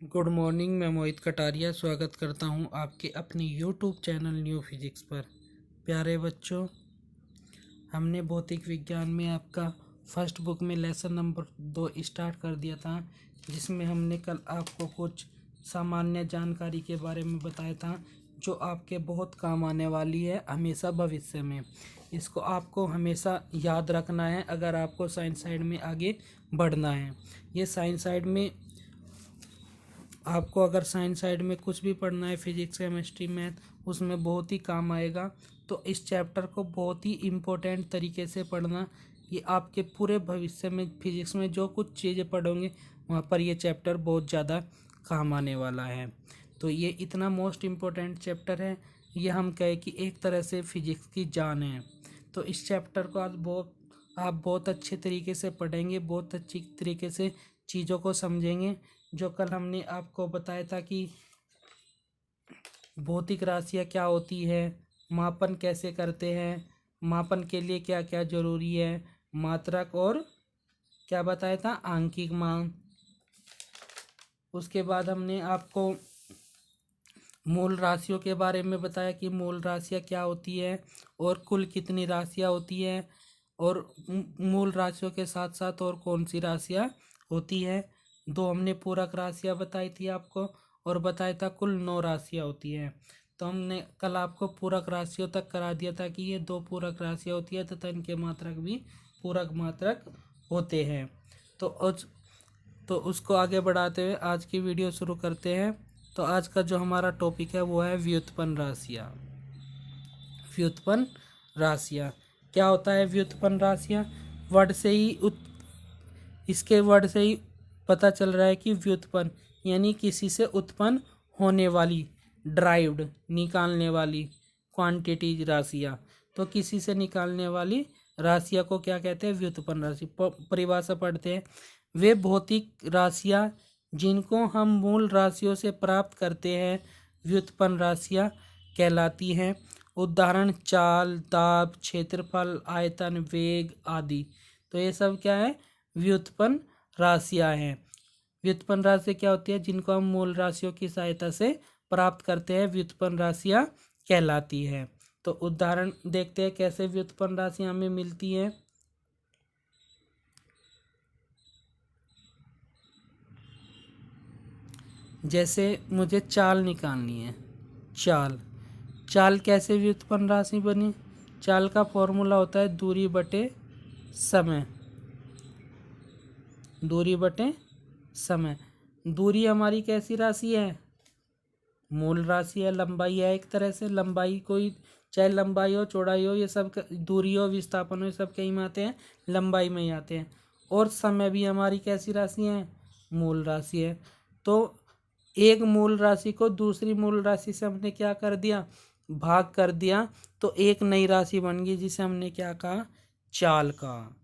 Good morning. मैं मोहित कटारिया स्वागत करता हूं आपके अपने यूट्यूब चैनल न्यू फिजिक्स पर। प्यारे बच्चों, हमने भौतिक विज्ञान में आपका फर्स्ट बुक में लेसन नंबर 2 स्टार्ट कर दिया था, जिसमें हमने कल आपको कुछ सामान्य जानकारी के बारे में बताया था जो आपके बहुत काम आने वाली है हमेशा भविष्य में। इसको आपको हमेशा याद रखना है अगर आपको साइंस साइड में आगे बढ़ना है। ये साइंस साइड में आपको अगर साइंस साइड में कुछ भी पढ़ना है, फिजिक्स केमिस्ट्री मैथ, उसमें बहुत ही काम आएगा। तो इस चैप्टर को बहुत ही इम्पोर्टेंट तरीके से पढ़ना। ये आपके पूरे भविष्य में फिजिक्स में जो कुछ चीज़ें पढ़ोगे वहाँ पर ये चैप्टर बहुत ज़्यादा काम आने वाला है। तो ये इतना मोस्ट इम्पोर्टेंट चैप्टर है, ये हम कहें कि एक तरह से फिजिक्स की जान है। तो इस चैप्टर को आप बहुत अच्छे तरीके से पढ़ेंगे, बहुत अच्छी तरीके से चीज़ों को समझेंगे। जो कल हमने आपको बताया था कि भौतिक राशियाँ क्या होती है, मापन कैसे करते हैं, मापन के लिए क्या क्या जरूरी है, मात्रक और क्या बताया था, आंकिक मान। उसके बाद हमने आपको मूल राशियों के बारे में बताया कि मूल राशियाँ क्या होती है और कुल कितनी राशियाँ होती है, और मूल राशियों के साथ साथ और कौन सी राशियाँ होती है। दो हमने पूरक राशियाँ बताई थी आपको, और बताया था कुल 9 राशियाँ होती है। तो हमने कल आपको पूरक राशियों तक करा दिया था कि ये 2 पूरक राशियाँ होती है तथा इनके मात्रक भी पूरक मात्रक होते हैं। तो उसको आगे बढ़ाते हुए आज की वीडियो शुरू करते हैं। तो आज का जो हमारा टॉपिक है वो है व्युत्पन्न राशियाँ। व्युत्पन्न राशियाँ क्या होता है? व्युत्पन्न राशियाँ वर्ड से ही इसके वर्ड से ही पता चल रहा है कि व्युत्पन्न यानी किसी से उत्पन्न होने वाली, ड्राइव्ड निकालने वाली, क्वांटिटीज राशियाँ। तो किसी से निकालने वाली राशियाँ को क्या कहते हैं? व्युत्पन्न राशि। परिभाषा पढ़ते हैं। वे भौतिक राशियाँ जिनको हम मूल राशियों से प्राप्त करते हैं व्युत्पन्न राशियाँ कहलाती हैं। उदाहरण चाल, दाब, क्षेत्रफल, आयतन, वेग आदि। तो ये सब क्या है? व्युत्पन्न राशियाँ हैं। व्युत्पन्न राशि क्या होती है? जिनको हम मूल राशियों की सहायता से प्राप्त करते हैं व्युत्पन्न राशियाँ कहलाती है। तो उदाहरण देखते हैं कैसे व्युत्पन्न राशियाँ हमें मिलती हैं। जैसे मुझे चाल निकालनी है। चाल कैसे व्युत्पन्न राशि बनी? चाल का फॉर्मूला होता है दूरी बटे समय। दूरी बटे समय। दूरी हमारी कैसी राशि है? मूल राशि है, लंबाई है। एक तरह से लंबाई कोई, चाहे लंबाई हो चौड़ाई हो, ये सब दूरी हो विस्थापन हो, ये सब कहीं में आते हैं, लंबाई में ही आते हैं। और समय भी हमारी कैसी राशि है? मूल राशि है। तो एक मूल राशि को दूसरी मूल राशि से हमने क्या कर दिया? भाग कर दिया। तो एक नई राशि बन गई जिसे हमने क्या कहा? चाल कहा।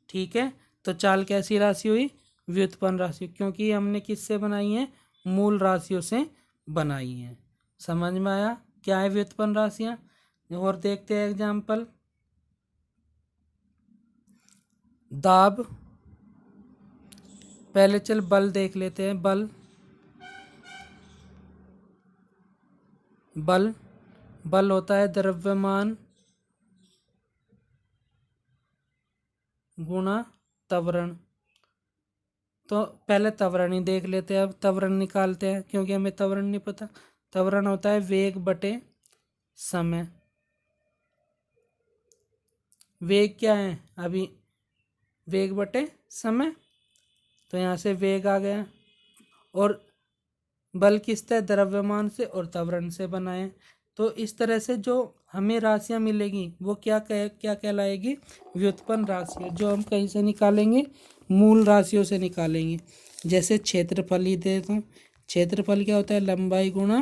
ठीक है। तो चाल कैसी राशि हुई? व्युत्पन्न राशि, क्योंकि हमने किससे बनाई है? मूल राशियों से बनाई है। समझ में आया क्या है व्युत्पन्न राशियां? और देखते हैं एग्जाम्पल। दाब, पहले चल बल देख लेते हैं। बल होता है द्रव्यमान गुणा त्वरण। तो पहले त्वरण ही देख लेते हैं। अब त्वरण निकालते हैं क्योंकि हमें त्वरण नहीं पता। त्वरण होता है वेग बटे समय। वेग क्या है? अभी वेग बटे समय, तो यहाँ से वेग आ गया। और बल किससे? द्रव्यमान से और त्वरण से बनाए। तो इस तरह से जो हमें राशियाँ मिलेगी वो क्या कहलाएगी? व्युत्पन्न राशियाँ, जो हम कहीं से निकालेंगे? मूल राशियों से निकालेंगे। जैसे क्षेत्रफल ही दे तो क्षेत्रफल क्या होता है? लंबाई गुणा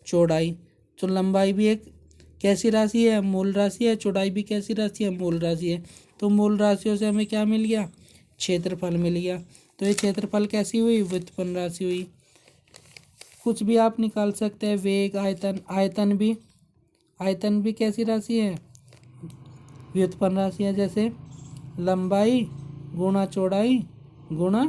चौड़ाई। तो लंबाई भी एक कैसी राशि है? मूल राशि है। चौड़ाई भी कैसी राशि है? मूल राशि है। तो मूल राशियों से हमें क्या मिल गया? क्षेत्रफल मिल गया। तो ये क्षेत्रफल कैसी हुई? व्युत्पन्न राशि हुई। कुछ भी आप निकाल सकते हैं। वेग, आयतन भी कैसी राशि है? व्युत्पन्न राशि है। जैसे लंबाई गुणा चौड़ाई गुणा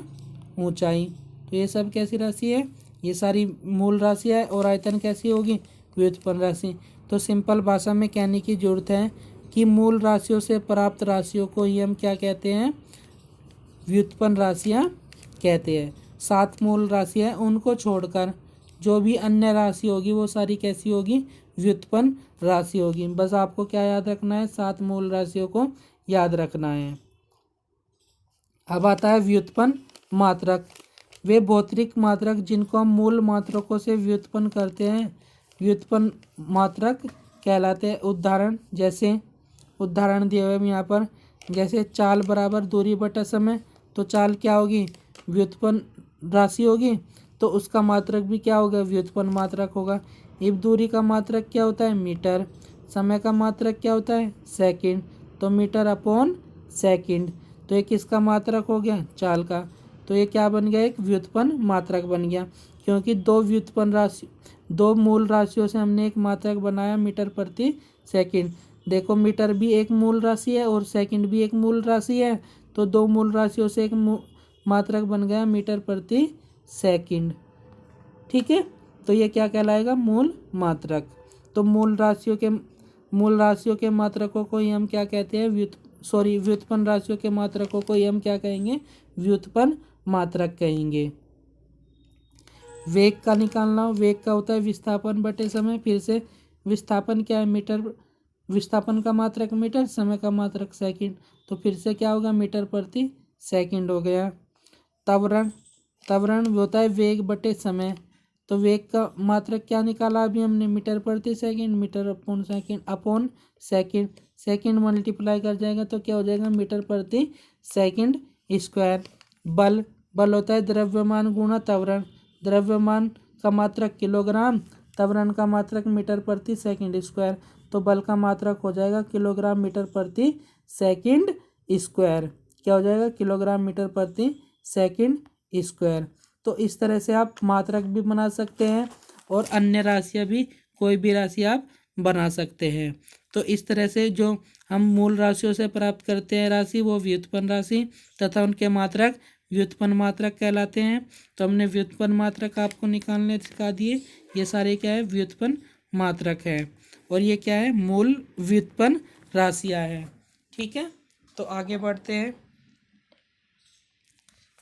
ऊंचाई। तो ये सब कैसी राशि है, ये सारी मूल राशि है। और आयतन कैसी होगी, व्युत्पन्न राशि। तो सिंपल भाषा में कहने की जरूरत है कि मूल राशियों से प्राप्त राशियों को ही हम क्या कहते हैं, व्युत्पन्न राशियाँ कहते हैं। 7 मूल राशि है, उनको छोड़कर जो भी अन्य राशि होगी वो सारी कैसी होगी, व्युत्पन्न राशि होगी। बस आपको क्या याद रखना है, 7 मूल राशियों को याद रखना है। अब आता है व्युत्पन्न मात्रक। वे भौतिक मात्रक जिनको हम मूल मात्रकों से व्युत्पन्न करते हैं व्युत्पन्न मात्रक कहलाते हैं। उदाहरण दिए हुए हैं यहाँ पर, जैसे चाल बराबर दूरी बटा समय। तो चाल क्या होगी, व्युत्पन्न राशि होगी, तो उसका मात्रक भी क्या होगा, व्युत्पन्न मात्रक होगा। इब दूरी का मात्रक क्या होता है, मीटर। समय का मात्रक क्या होता है, सेकंड। तो मीटर अपॉन सेकंड। तो ये किसका मात्रक हो गया, चाल का। तो ये क्या बन गया, एक व्युत्पन्न मात्रक बन गया, क्योंकि दो मूल राशियों से हमने एक मात्रक बनाया, मीटर प्रति सेकंड। देखो मीटर भी एक मूल राशि है और सेकंड भी एक मूल राशि है, तो दो मूल राशियों से एक मात्रक बन गया, मीटर प्रति सेकंड। ठीक है, तो ये क्या कहलाएगा, मूल मात्रक। तो मूल राशियों के मात्रकों को ही हम क्या कहते हैं, व्युत्पन्न राशियों के मात्रकों को ही हम क्या कहेंगे, व्युत्पन्न मात्रक कहेंगे। वेग का निकालना, वेग का होता है विस्थापन बटे समय। फिर से विस्थापन क्या है, मीटर, विस्थापन का मात्रक मीटर, समय का मात्रक सेकंड। तो फिर से क्या होगा, मीटर प्रति सेकंड हो गया। त्वरण होता है वेग बटे समय। तो वेग का मात्रक क्या निकाला अभी हमने, मीटर प्रति second, metre upon second. Second multiply कर जाएगा तो क्या हो जाएगा, मीटर प्रति सेकंड स्क्वायर। बल होता है द्रव्यमान गुणा त्वरण। द्रव्यमान का मात्रक किलोग्राम, त्वरण का मात्रक मीटर प्रति सेकंड स्क्वायर। तो बल का मात्रक हो जाएगा किलोग्राम मीटर प्रति सेकंड स्क्वायर। क्या हो जाएगा, किलोग्राम मीटर प्रति सेकंड स्क्वायर। तो इस तरह से आप मात्रक भी बना सकते हैं और अन्य राशियाँ भी, कोई भी राशि आप बना सकते हैं। तो इस तरह से जो हम मूल राशियों से प्राप्त करते हैं राशि, वो व्युत्पन्न राशि तथा उनके मात्रक व्युत्पन्न मात्रक कहलाते हैं। तो हमने व्युत्पन्न मात्रक आपको निकालने सिखा दिए। ये सारे क्या है, व्युत्पन्न मात्रक है, और ये क्या है, मूल व्युत्पन्न राशियाँ हैं। ठीक है, तो आगे बढ़ते हैं।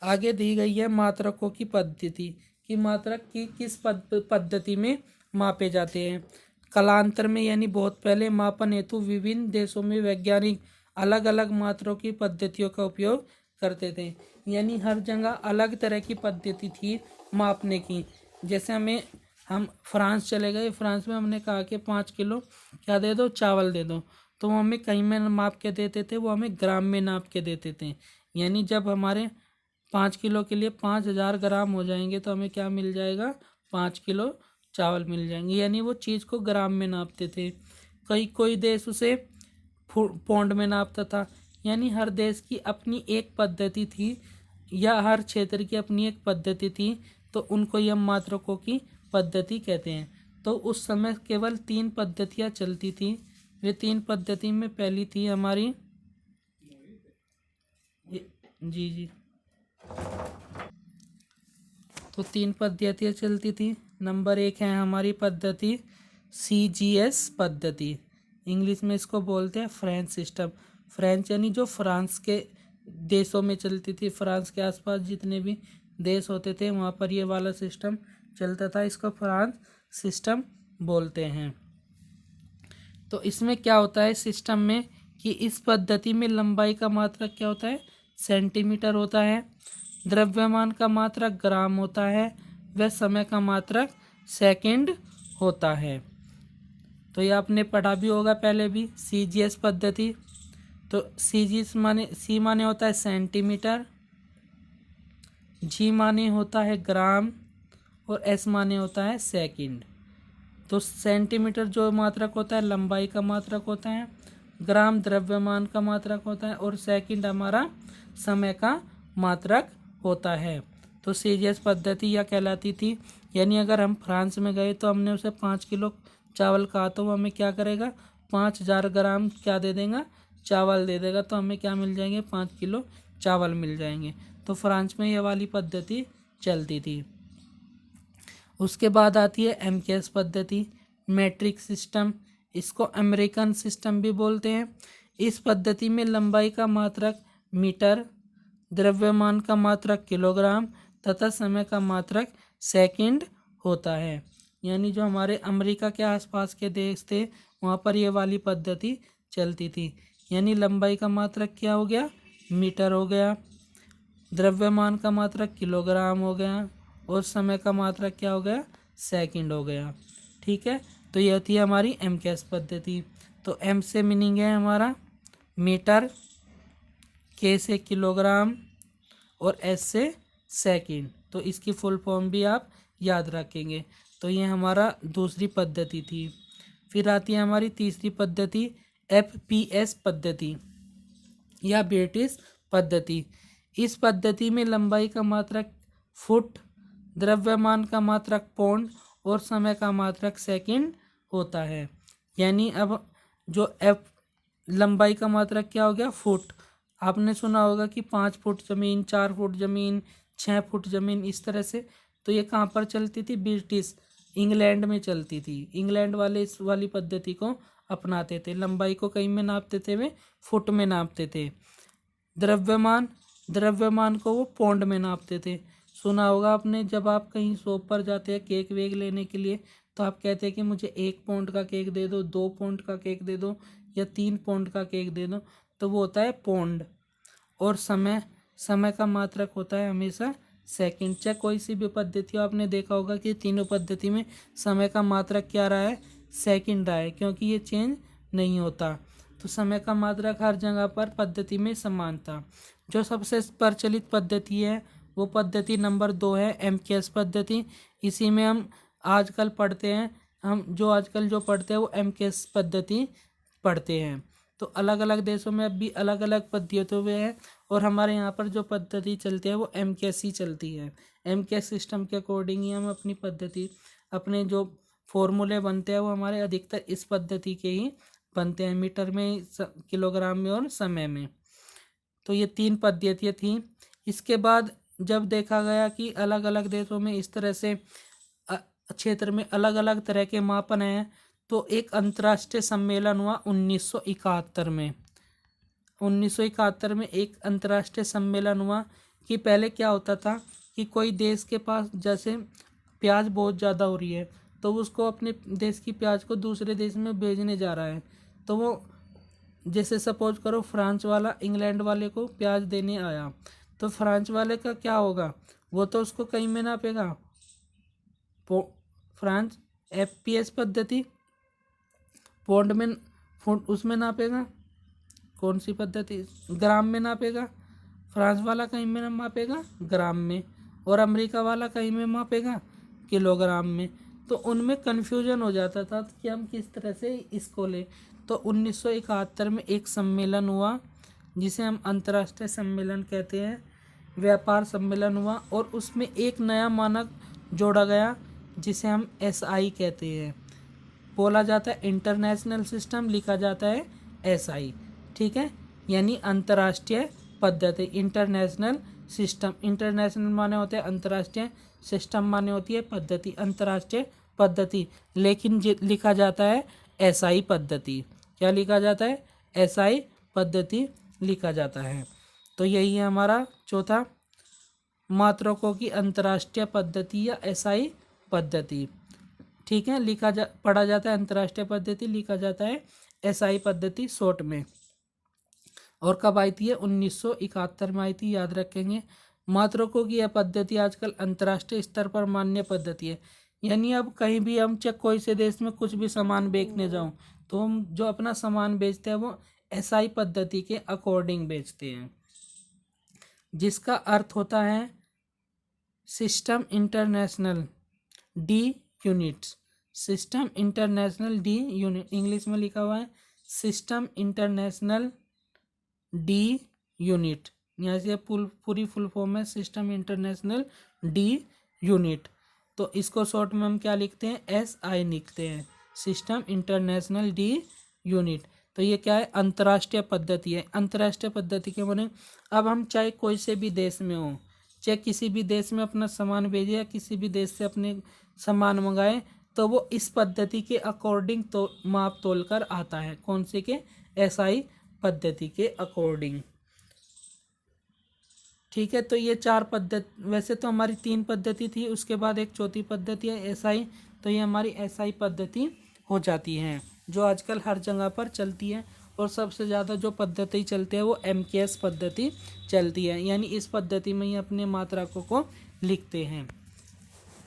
आगे दी गई है मात्रकों की पद्धति, कि मात्रक की किस पद्धति में मापे जाते हैं। कालांतर में यानी बहुत पहले मापन हेतु विभिन्न देशों में वैज्ञानिक अलग अलग मात्रों की पद्धतियों का उपयोग करते थे। यानी हर जगह अलग तरह की पद्धति थी मापने की। जैसे हम फ्रांस चले गए, फ्रांस में हमने कहा कि 5 किलो क्या दे दो, चावल दे दो, तो वो हमें कहीं में माप के देते थे, वो हमें ग्राम में नाप के देते थे। यानी जब हमारे 5 किलो के लिए 5000 ग्राम हो जाएंगे तो हमें क्या मिल जाएगा, 5 किलो चावल मिल जाएंगे। यानी वो चीज़ को ग्राम में नापते थे। कोई देश उसे पौंड में नापता था। यानी हर देश की अपनी एक पद्धति थी, या हर क्षेत्र की अपनी एक पद्धति थी, तो उनको ही हम मात्रकों की पद्धति कहते हैं। तो उस समय केवल 3 पद्धतियाँ चलती थी। वे 3 पद्धति में पहली थी हमारी, जी, तो 3 पद्धतियाँ चलती थी। नंबर 1 है हमारी पद्धति CGS पद्धति, इंग्लिश में इसको बोलते हैं फ्रेंच सिस्टम। फ्रेंच यानी जो फ्रांस के देशों में चलती थी, फ्रांस के आसपास जितने भी देश होते थे वहाँ पर ये वाला सिस्टम चलता था, इसको फ्रांस सिस्टम बोलते हैं। तो इसमें क्या होता है सिस्टम में, कि इस पद्धति में लंबाई का मात्रक क्या होता है, सेंटीमीटर होता है। द्रव्यमान का मात्रक ग्राम होता है, व समय का मात्रक सेकंड होता है। तो ये आपने पढ़ा भी होगा पहले भी, CGS पद्धति। तो C माने होता है सेंटीमीटर, G माने होता है ग्राम, और S माने होता है सेकंड। तो सेंटीमीटर जो मात्रक होता है लंबाई का मात्रक होता है, ग्राम द्रव्यमान का मात्रक होता है, और सेकंड हमारा समय का मात्रक होता है। तो CGS पद्धति यह कहलाती थी। यानी अगर हम फ्रांस में गए तो हमने उसे 5 किलो चावल कहा, तो वो हमें क्या करेगा, 5000 ग्राम क्या दे देगा, चावल दे देगा। तो हमें क्या मिल जाएंगे, 5 किलो चावल मिल जाएंगे। तो फ्रांस में यह वाली पद्धति चलती थी। उसके बाद आती है एमकेएस पद्धति, मैट्रिक सिस्टम, इसको अमेरिकन सिस्टम भी बोलते हैं। इस पद्धति में लंबाई का मात्रक मीटर, द्रव्यमान का मात्रक किलोग्राम तथा समय का मात्रक सेकंड होता है। यानी जो हमारे अमेरिका के आसपास के देश थे वहाँ पर ये वाली पद्धति चलती थी। यानी लंबाई का मात्रक क्या हो गया, मीटर हो गया, द्रव्यमान का मात्रक किलोग्राम हो गया और समय का मात्रक क्या हो गया, सेकंड हो गया। ठीक है, तो यह थी हमारी एमकेएस पद्धति। तो एम से मीनिंग है हमारा मीटर, के से किलोग्राम और एस से सेकंड। तो इसकी फुल फॉर्म भी आप याद रखेंगे। तो ये हमारा दूसरी पद्धति थी। फिर आती है हमारी तीसरी पद्धति एफपीएस पद्धति या ब्रिटिश पद्धति। इस पद्धति में लंबाई का मात्रक फुट, द्रव्यमान का मात्रक पौंड और समय का मात्रक सेकंड होता है। यानी अब जो लंबाई का मात्रक क्या हो गया, फुट। आपने सुना होगा कि 5 फुट ज़मीन, 4 फुट ज़मीन, 6 फुट ज़मीन, इस तरह से। तो ये कहाँ पर चलती थी, ब्रिटिश इंग्लैंड में चलती थी। इंग्लैंड वाले इस वाली पद्धति को अपनाते थे। लंबाई को कहीं में नापते थे, वे फुट में नापते थे। द्रव्यमान को वो पौंड में नापते थे। सुना होगा आपने, जब आप कहीं शॉप पर जाते हैं केक वेक लेने के लिए, तो आप कहते हैं कि मुझे 1 पाउंड का केक दे दो, 2 पाउंड का केक दे दो या 3 पाउंड का केक दे दो। तो वो होता है पौंड। और समय का मात्रक होता है हमेशा सेकंड। चाहे कोई सी भी पद्धति हो, आपने देखा होगा कि तीनों पद्धति में समय का मात्रक क्या रहा है, सेकंड रहा है, क्योंकि ये चेंज नहीं होता। तो समय का मात्रक हर जगह पर पद्धति में समान था। जो सबसे प्रचलित पद्धति है वो पद्धति नंबर 2 है एमकेएस पद्धति। इसी में हम आजकल पढ़ते हैं, आजकल जो पढ़ते हैं वो एमकेएस पद्धति पढ़ते हैं। तो अलग अलग देशों में अब भी अलग अलग पद्धतियों में है, और हमारे यहाँ पर जो पद्धति चलती है वो एमकेएस ही चलती है। एमकेएस सिस्टम के अकॉर्डिंग ही हम अपनी पद्धति, अपने जो फॉर्मूले बनते हैं वो हमारे अधिकतर इस पद्धति के ही बनते हैं, मीटर में, किलोग्राम में और समय में। तो ये 3 पद्धतियाँ थीं। इसके बाद जब देखा गया कि अलग अलग देशों में इस तरह से क्षेत्र में अलग अलग तरह के मापन हैं, तो एक अंतर्राष्ट्रीय सम्मेलन हुआ 1971 में। 1971 में एक अंतर्राष्ट्रीय सम्मेलन हुआ। कि पहले क्या होता था कि कोई देश के पास जैसे प्याज बहुत ज़्यादा हो रही है, तो उसको अपने देश की प्याज को दूसरे देश में भेजने जा रहा है, तो वो जैसे सपोज करो फ्रांस वाला इंग्लैंड वाले को प्याज देने आया, तो फ्रांस वाले का क्या होगा, वो तो उसको कहीं में नापेगा, फ्रांस एफपीएस पद्धति पौंड में, उसमें नापेगा। कौन सी पद्धति, ग्राम में नापेगा। फ्रांस वाला कहीं में मापेगा ग्राम में, और अमेरिका वाला कहीं में मापेगा किलोग्राम में। तो उनमें कन्फ्यूजन हो जाता था कि हम किस तरह से इसको ले। तो 1971 में एक सम्मेलन हुआ जिसे हम अंतर्राष्ट्रीय सम्मेलन कहते हैं, व्यापार सम्मेलन हुआ, और उसमें एक नया मानक जोड़ा गया जिसे हम एसआई कहते हैं। बोला जाता है इंटरनेशनल सिस्टम, लिखा जाता है एसआई। ठीक है, यानी अंतर्राष्ट्रीय पद्धति, इंटरनेशनल सिस्टम। इंटरनेशनल माने होते हैं अंतर्राष्ट्रीय, सिस्टम माने होती है पद्धति, अंतर्राष्ट्रीय पद्धति, लेकिन लिखा जाता है एसआई पद्धति। क्या लिखा जाता है, एसआई पद्धति लिखा जाता है। तो यही है हमारा चौथा, मात्रकों की अंतर्राष्ट्रीय पद्धति या एसआई पद्धति। ठीक है, पढ़ा जाता है अंतर्राष्ट्रीय पद्धति, लिखा जाता है एसआई पद्धति शॉर्ट में। और कब आई थी, 1971 में आई थी, याद रखेंगे। मात्रकों की यह पद्धति आजकल अंतर्राष्ट्रीय स्तर पर मान्य पद्धति है। यानी अब कहीं भी हम चाहे कोई से देश में कुछ भी सामान बेचने जाऊं, तो हम जो अपना सामान बेचते हैं वो एसआई पद्धति के अकॉर्डिंग बेचते हैं, जिसका अर्थ होता है system international D units. System international D unit, English में लिखा हुआ है सिस्टम इंटरनेशनल डी यूनिट। यहाँ से पूरी फुल फॉर्म है सिस्टम इंटरनेशनल डी यूनिट। तो इसको शॉर्ट में हम क्या लिखते हैं, एसआई लिखते हैं, सिस्टम इंटरनेशनल डी यूनिट। तो ये क्या है, अंतर्राष्ट्रीय पद्धति है। अंतर्राष्ट्रीय पद्धति के माने अब हम चाहे कोई से भी देश में हो, चाहे किसी भी देश में अपना सामान भेजे या किसी भी देश से अपने सामान मंगाए, तो वो इस पद्धति के अकॉर्डिंग तो माप तोल कर आता है। कौन से के? SI पद्धति के अकॉर्डिंग। ठीक है, तो ये 4 पद्धति, वैसे तो हमारी 3 पद्धति थी, उसके बाद एक चौथी पद्धति है SI। तो ये हमारी SI पद्धति हो जाती है जो आजकल हर जगह पर चलती है। और सबसे ज़्यादा जो पद्धति चलती है वो MKS पद्धति चलती है, यानी इस पद्धति में ही अपने मात्रकों को लिखते हैं।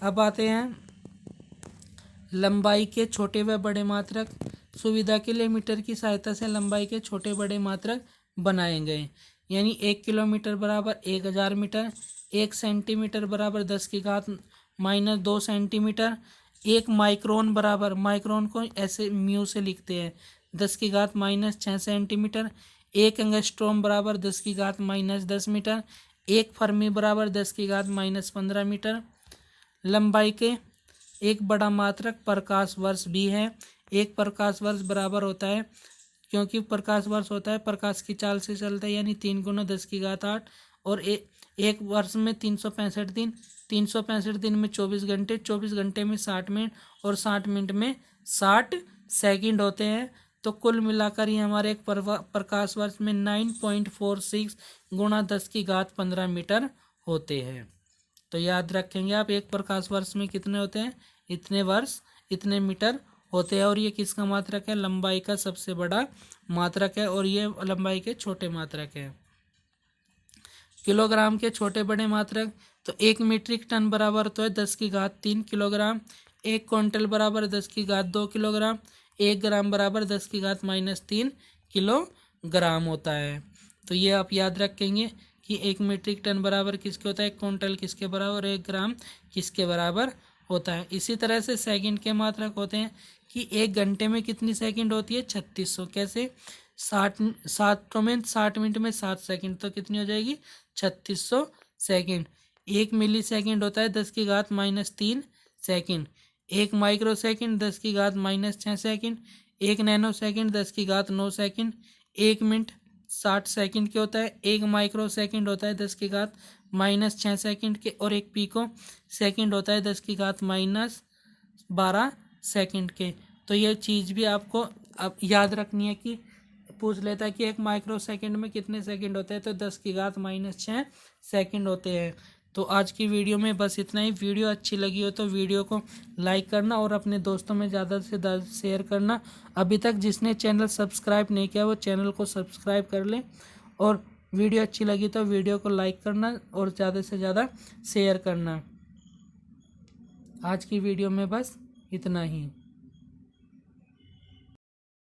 अब आते हैं लंबाई के छोटे व बड़े मात्रक। सुविधा के लिए मीटर की सहायता से लंबाई के छोटे बड़े मात्रक बनाए गए, यानी 1 किलोमीटर बराबर 1000 मीटर, 1 सेंटीमीटर बराबर 10⁻⁻2 सेंटीमीटर, 1 माइक्रोन बराबर, माइक्रोन को ऐसे म्यू से लिखते हैं, 10⁻6 सेंटीमीटर, 1 एंगस्ट्रोम बराबर 10⁻10 मीटर, 1 फर्मी बराबर 10⁻15 मीटर। लंबाई के एक बड़ा मात्रक प्रकाश वर्ष भी है। एक प्रकाश वर्ष बराबर होता है, क्योंकि प्रकाश वर्ष होता है प्रकाश की चाल से चलता है, यानी 3 × 10⁸ और एक वर्ष में 365 दिन, 365 दिन में 24 घंटे, 24 घंटे में 60 मिनट और 60 मिनट में 60 सेकंड होते हैं। तो कुल मिलाकर ये हमारे एक प्रकाश वर्ष में 9.46 × 10⁻15 मीटर होते हैं। तो याद रखेंगे आप, एक प्रकाश वर्ष में कितने होते हैं? इतने वर्ष, इतने मीटर होते हैं। और ये किसका मात्रक है? लंबाई का सबसे बड़ा मात्रक है, और ये लंबाई के छोटे मात्रक है। किलोग्राम के छोटे बड़े मात्रक, तो 1 मीट्रिक टन बराबर तो है 10⁻³ किलोग्राम, 1 क्विंटल बराबर 10⁻² किलोग्राम, 1 ग्राम बराबर 10⁻³ किलोग्राम होता है। तो ये आप याद रखेंगे कि 1 मीट्रिक टन बराबर किसके होता है? 1 क्विंटल किसके बराबर, 1 ग्राम किसके बराबर होता है। इसी तरह से सेकंड के मात्रक होते हैं कि 1 घंटे में कितनी सेकंड होती है? 3600। कैसे? 60 मिनट में 7 सेकंड, तो कितनी हो जाएगी? 3600 सेकंड। 1 मिली सेकंड होता है 10⁻³ second, 1 micro second 10⁻6 second, 1 nano second 10⁻9 second, 1 minute 60 second के होता है, 1 माइक्रो सेकंड होता है 10⁻6 सेकंड के, और 1 पीको सेकंड होता है 10⁻12 सेकंड के। तो ये चीज़ भी आपको अब याद रखनी है कि पूछ लेता है कि 1 माइक्रो सेकंड में कितने सेकंड होते हैं? तो 10⁻6 सेकंड होते हैं। तो आज की वीडियो में बस इतना ही। वीडियो अच्छी लगी हो तो वीडियो को लाइक करना और अपने दोस्तों में ज़्यादा से ज़्यादा शेयर करना। अभी तक जिसने चैनल सब्सक्राइब नहीं किया वो चैनल को सब्सक्राइब कर लें, और वीडियो अच्छी लगी तो वीडियो को लाइक करना और ज़्यादा से ज़्यादा शेयर करना। आज की वीडियो में बस इतना ही।